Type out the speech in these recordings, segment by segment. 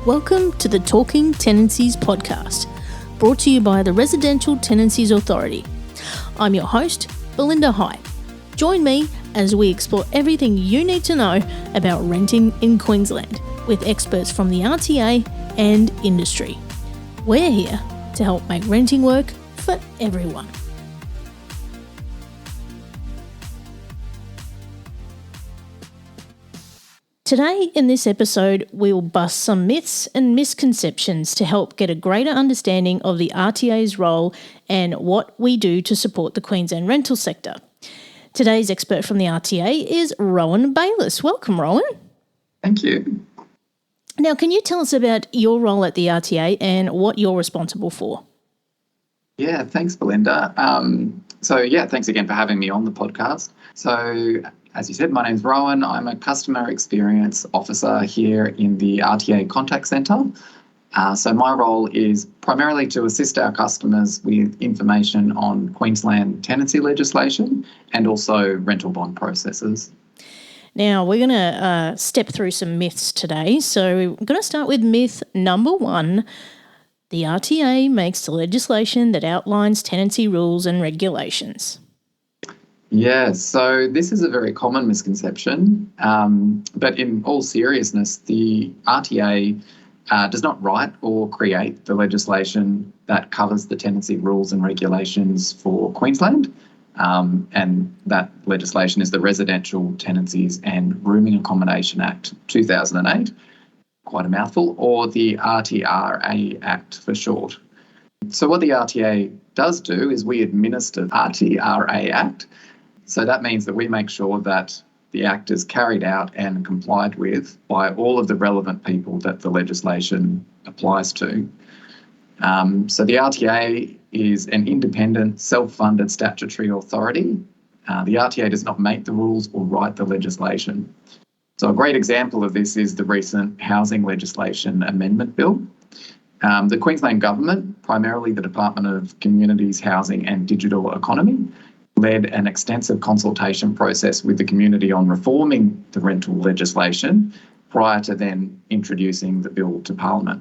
Welcome to the Talking Tenancies podcast, brought to you by the Residential Tenancies Authority. I'm your host, Belinda High. Join me as we explore everything you need to know about renting in Queensland with experts from the RTA and industry. We're here to help make renting work for everyone. Today in this episode, we'll bust some myths and misconceptions to help get a greater understanding of the RTA's role and what we do to support the Queensland rental sector. Today's expert from the RTA is Rowan Bayliss. Welcome, Rowan. Thank you. Now, can you tell us about your role at the RTA and what you're responsible for? Yeah, thanks, Belinda. Thanks again for having me on the podcast. So, as you said, my name's Rowan. I'm a customer experience officer here in the RTA contact centre. So my role is primarily to assist our customers with information on Queensland tenancy legislation and also rental bond processes. Now, we're going to step through some myths today. So we're going to start with myth number 1. The RTA makes the legislation that outlines tenancy rules and regulations. Yeah, so this is a very common misconception, but in all seriousness, the RTA does not write or create the legislation that covers the tenancy rules and regulations for Queensland, and that legislation is the Residential Tenancies and Rooming Accommodation Act 2008, quite a mouthful, or the RTRA Act for short. So what the RTA does do is we administer the RTRA Act. So that means that we make sure that the Act is carried out and complied with by all of the relevant people that the legislation applies to. So the RTA is an independent, self-funded statutory authority. The RTA does not make the rules or write the legislation. So a great example of this is the recent Housing Legislation Amendment Bill. The Queensland Government, primarily the Department of Communities, Housing and Digital Economy, led an extensive consultation process with the community on reforming the rental legislation prior to then introducing the bill to Parliament.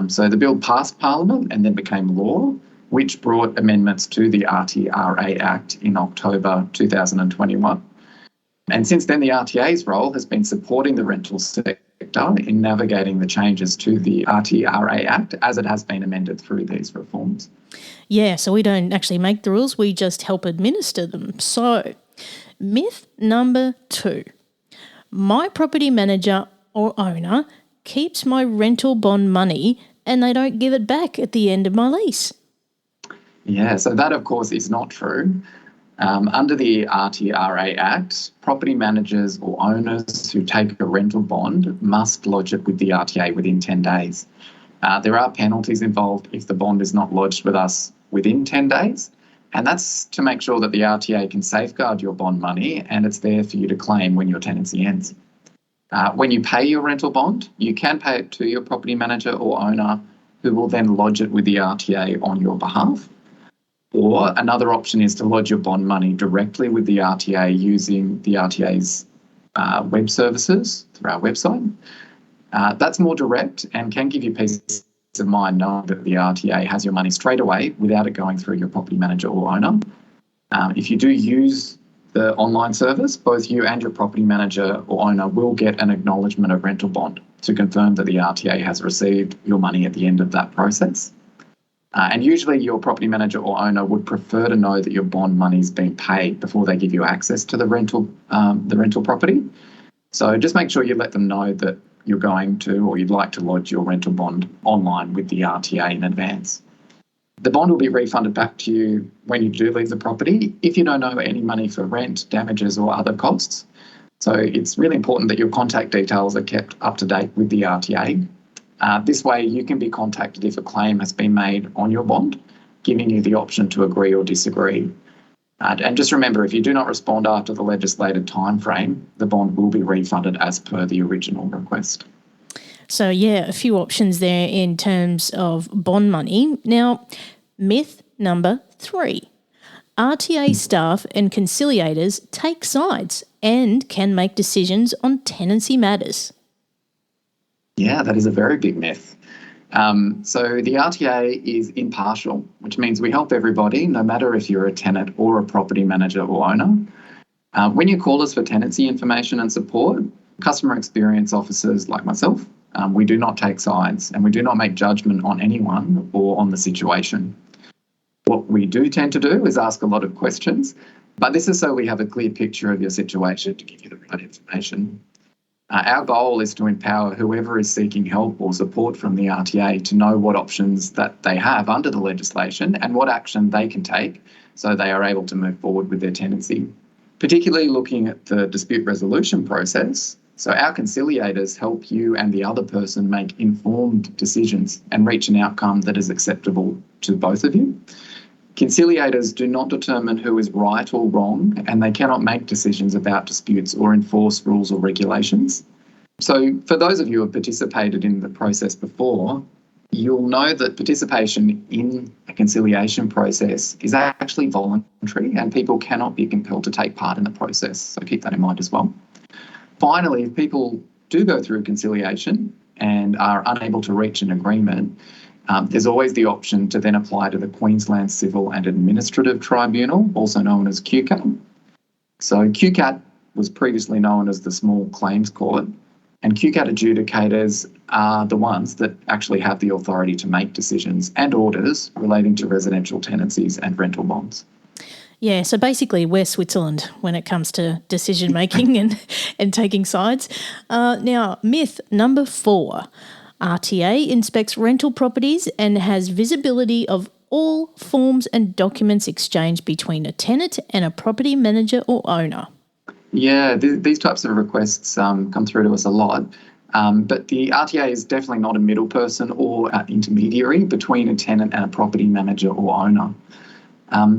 So the bill passed Parliament and then became law, which brought amendments to the RTRA Act in October 2021. And since then, the RTA's role has been supporting the rental sector in navigating the changes to the RTRA Act as it has been amended through these reforms. Yeah, so we don't actually make the rules, we just help administer them. So, myth number 2. My property manager or owner keeps my rental bond money and they don't give it back at the end of my lease. Yeah, so that, of course, is not true. Under the RTRA Act, property managers or owners who take a rental bond must lodge it with the RTA within 10 days. There are penalties involved if the bond is not lodged with us within 10 days, and that's to make sure that the RTA can safeguard your bond money and it's there for you to claim when your tenancy ends. When you pay your rental bond, you can pay it to your property manager or owner who will then lodge it with the RTA on your behalf. Or another option is to lodge your bond money directly with the RTA using the RTA's web services through our website. That's more direct and can give you peace of mind knowing that the RTA has your money straight away without it going through your property manager or owner. If you do use the online service, both you and your property manager or owner will get an acknowledgement of rental bond to confirm that the RTA has received your money at the end of that process. And usually your property manager or owner would prefer to know that your bond money's been paid before they give you access to the rental property. So just make sure you let them know that you're going to or you'd like to lodge your rental bond online with the RTA in advance. The bond will be refunded back to you when you do leave the property if you don't owe any money for rent, damages or other costs. So it's really important that your contact details are kept up to date with the RTA. This way you can be contacted if a claim has been made on your bond, giving you the option to agree or disagree. And just remember, if you do not respond after the legislated time frame, the bond will be refunded as per the original request. So, yeah, a few options there in terms of bond money. Now, myth number 3. RTA staff and conciliators take sides and can make decisions on tenancy matters. Yeah, that is a very big myth. So the RTA is impartial, which means we help everybody, no matter if you're a tenant or a property manager or owner. When you call us for tenancy information and support, customer experience officers like myself, we do not take sides and we do not make judgment on anyone or on the situation. What we do tend to do is ask a lot of questions, but this is so we have a clear picture of your situation to give you the right information. Our goal is to empower whoever is seeking help or support from the RTA to know what options that they have under the legislation and what action they can take so they are able to move forward with their tenancy. Particularly looking at the dispute resolution process, so our conciliators help you and the other person make informed decisions and reach an outcome that is acceptable to both of you. Conciliators do not determine who is right or wrong, and they cannot make decisions about disputes or enforce rules or regulations. So for those of you who have participated in the process before, you'll know that participation in a conciliation process is actually voluntary and people cannot be compelled to take part in the process. So keep that in mind as well. Finally, if people do go through conciliation and are unable to reach an agreement, there's always the option to then apply to the Queensland Civil and Administrative Tribunal, also known as QCAT. So QCAT was previously known as the Small Claims Court, and QCAT adjudicators are the ones that actually have the authority to make decisions and orders relating to residential tenancies and rental bonds. Yeah, so basically we're Switzerland when it comes to decision making and taking sides. Now, myth number 4. RTA inspects rental properties and has visibility of all forms and documents exchanged between a tenant and a property manager or owner. Yeah, these types of requests come through to us a lot. But the RTA is definitely not a middle person or an intermediary between a tenant and a property manager or owner.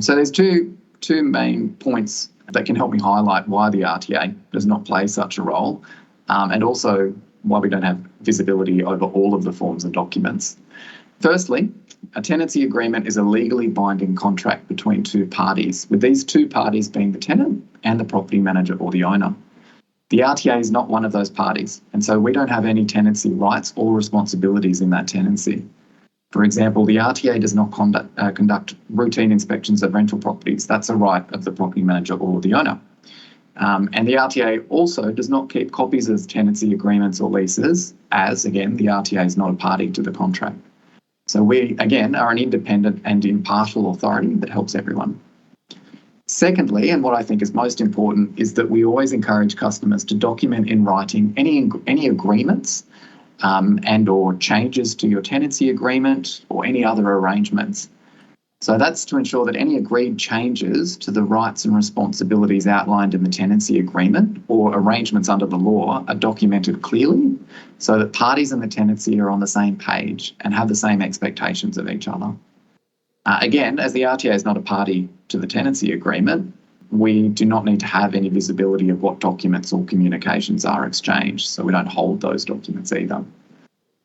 So there's two main points that can help me highlight why the RTA does not play such a role, and also why we don't have visibility over all of the forms of documents. Firstly, a tenancy agreement is a legally binding contract between two parties, with these two parties being the tenant and the property manager or the owner. The RTA is not one of those parties, and so we don't have any tenancy rights or responsibilities in that tenancy. For example, the RTA does not conduct routine inspections of rental properties. That's a right of the property manager or the owner. And the RTA also does not keep copies of tenancy agreements or leases, as, again, the RTA is not a party to the contract. So we, again, are an independent and impartial authority that helps everyone. Secondly, and what I think is most important, is that we always encourage customers to document in writing any agreements and or changes to your tenancy agreement or any other arrangements. So that's to ensure that any agreed changes to the rights and responsibilities outlined in the tenancy agreement or arrangements under the law are documented clearly so that parties in the tenancy are on the same page and have the same expectations of each other. Again, as the RTA is not a party to the tenancy agreement, we do not need to have any visibility of what documents or communications are exchanged, so we don't hold those documents either.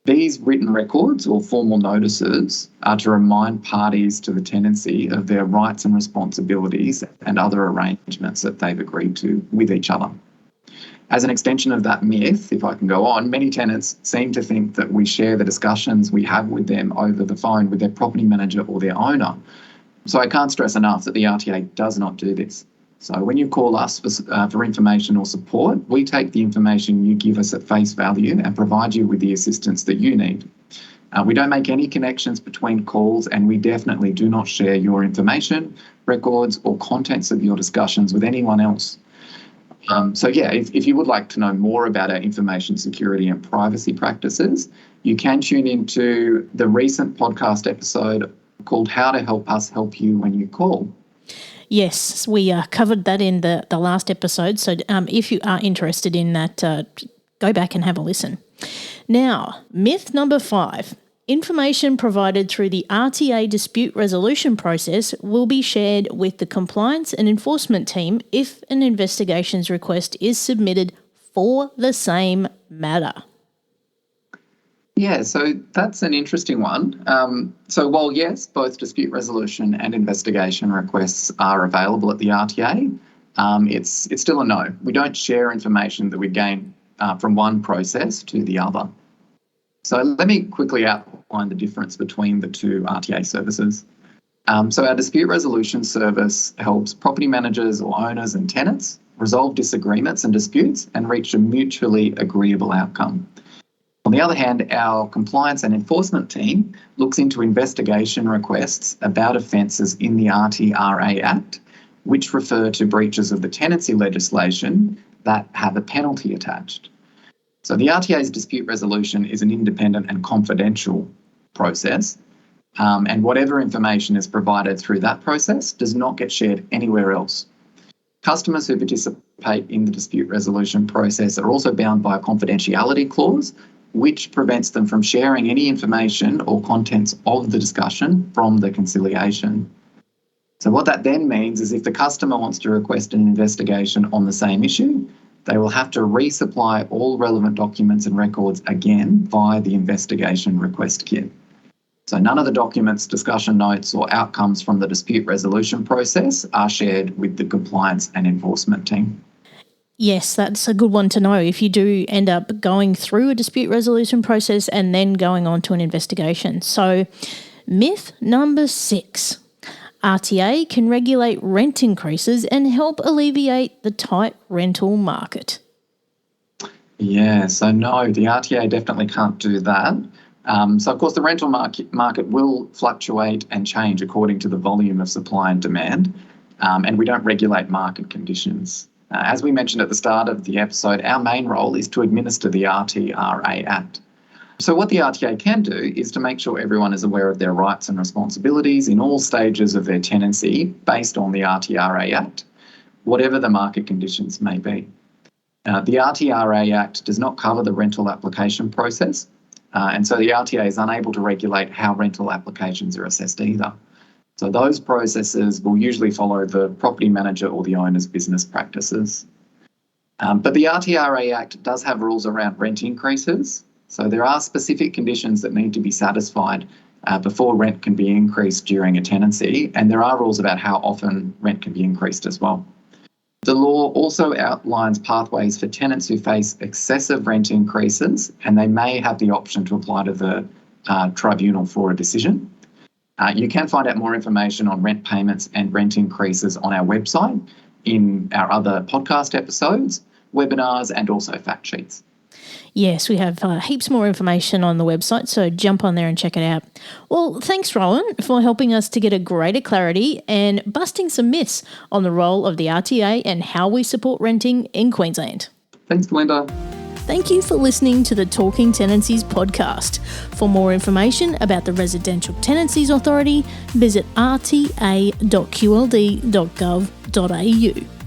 These written records or formal notices are to remind parties to the tenancy of their rights and responsibilities and other arrangements that they've agreed to with each other. As an extension of that myth, if I can go on, many tenants seem to think that we share the discussions we have with them over the phone with their property manager or their owner. So I can't stress enough that the RTA does not do this. So when you call us for information or support, we take the information you give us at face value and provide you with the assistance that you need. We don't make any connections between calls, and we definitely do not share your information, records, or contents of your discussions with anyone else. If you would like to know more about our information security and privacy practices, you can tune into the recent podcast episode called How to Help Us Help You When You Call. Yes, we covered that in the last episode. So if you are interested in that, go back and have a listen. Now, myth number 5. Information provided through the RTA dispute resolution process will be shared with the compliance and enforcement team if an investigations request is submitted for the same matter. Yeah, so that's an interesting one. So while, yes, both dispute resolution and investigation requests are available at the RTA, it's still a no. We don't share information that we gain from one process to the other. So let me quickly outline the difference between the two RTA services. So our dispute resolution service helps property managers or owners and tenants resolve disagreements and disputes and reach a mutually agreeable outcome. On the other hand, our compliance and enforcement team looks into investigation requests about offences in the RTA Act, which refer to breaches of the tenancy legislation that have a penalty attached. So the RTA's dispute resolution is an independent and confidential process, and whatever information is provided through that process does not get shared anywhere else. Customers who participate in the dispute resolution process are also bound by a confidentiality clause, which prevents them from sharing any information or contents of the discussion from the conciliation. So what that then means is if the customer wants to request an investigation on the same issue, they will have to resupply all relevant documents and records again via the investigation request kit. So none of the documents, discussion notes or outcomes from the dispute resolution process are shared with the compliance and enforcement team. Yes, that's a good one to know if you do end up going through a dispute resolution process and then going on to an investigation. So myth number 6. RTA can regulate rent increases and help alleviate the tight rental market. Yeah, so no, the RTA definitely can't do that. So, of course, the rental market will fluctuate and change according to the volume of supply and demand, and we don't regulate market conditions. As we mentioned at the start of the episode, our main role is to administer the RTA Act. So what the RTA can do is to make sure everyone is aware of their rights and responsibilities in all stages of their tenancy based on the RTA Act, whatever the market conditions may be. The RTA Act does not cover the rental application process, and so the RTA is unable to regulate how rental applications are assessed either. So those processes will usually follow the property manager or the owner's business practices. But the RTA Act does have rules around rent increases. So there are specific conditions that need to be satisfied before rent can be increased during a tenancy, and there are rules about how often rent can be increased as well. The law also outlines pathways for tenants who face excessive rent increases, and they may have the option to apply to the tribunal for a decision. You can find out more information on rent payments and rent increases on our website, in our other podcast episodes, webinars, and also fact sheets. Yes, we have heaps more information on the website, so jump on there and check it out. Well, thanks, Rowan, for helping us to get a greater clarity and busting some myths on the role of the RTA and how we support renting in Queensland. Thanks, Belinda. Thank you for listening to the Talking Tenancies podcast. For more information about the Residential Tenancies Authority, visit rta.qld.gov.au.